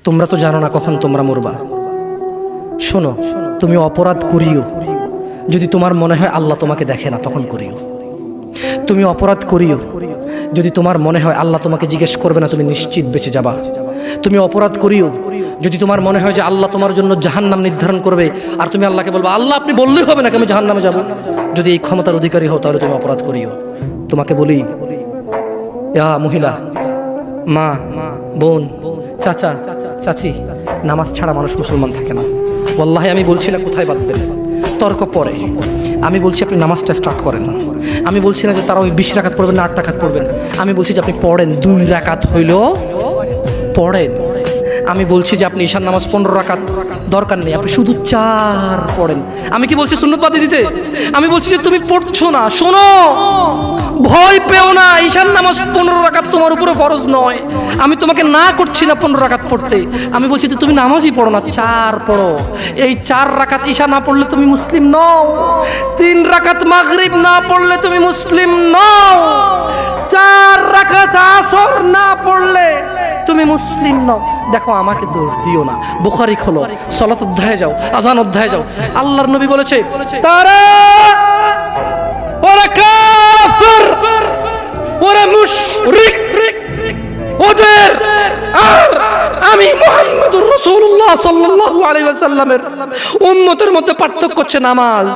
তোমরা তো জানো না কখন তোমরা মরবা। শোনো, তুমি অপরাধ করিও যদি তোমার মনে হয় আল্লাহ তোমাকে দেখে না, তখন করিও। তুমি অপরাধ করিও যদি তোমার মনে হয় আল্লাহ তোমাকে জিজ্ঞেস করবে না, তুমি নিশ্চিত বেঁচে যাবা। তুমি অপরাধ করিও যদি তোমার মনে হয় যে আল্লাহ তোমার জন্য জাহান্নাম নির্ধারণ করবে, আর তুমি আল্লাহকে বলবা আল্লাহ আপনি বললেই হবে না আমি জাহান্নামে যাব। যদি এই ক্ষমতার অধিকারী হও তাহলে তুমি অপরাধ করিও। তোমাকে বলি, ইয়া মহিলা, মা, বোন, চাচা, চাচি, নামাজ ছাড়া মানুষ মুসলমান থাকে না। ওয়াল্লাহি আমি বলছি না কোথায় বাঁধবেন, তর্ক পরে। আমি বলছি আপনি নামাজটা স্টার্ট করেন। আমি বলছি না যে তারা ওই 20 রাকাত পড়বেন না 8 রাকাত পড়বেন। আমি বলছি যে আপনি পড়েন, 2 রাকাত হইলেও পড়েন। আমি বলছি যে আপনি ঈশার নামাজ 15 রাকাত দরকার নেই, আপনি শুধু 4 পড়েন। আমি কি বলছি সুন্নত বাদ দিতে? আমি বলছি যে তুমি পড়ছো না, শোনো, ভয় পেও না। ঈশার নামাজ 15 রাকাত তোমার উপরে ফরজ নয়। আমি তোমাকে না করছি না 15 রাকাত পড়তে। আমি বলছি যে তুমি নামাজই পড়ো না, 4 পড়ো। এই 4 রাকাত ঈশা না পড়লে তুমি মুসলিম নও। 3 রাকাত মাগরিব না পড়লে তুমি মুসলিম নও। 4 রাকাত আসর না পড়লে তুমি মুসলিম নও। দেখো, আমাকে দোষ দিও না। বুখারী খোলো, সালাত অধ্যায়ে যাও, আযান অধ্যায়ে যাও। আল্লাহর নবী বলেছে তারা ওরা কাফির, ওরা মুশরিক, ওদের আর আমি মুহাম্মদুর রাসূলুল্লাহ সাল্লাল্লাহু আলাইহি ওয়াসাল্লামের উম্মতের মধ্যে পার্থক্য হচ্ছে নামাজ।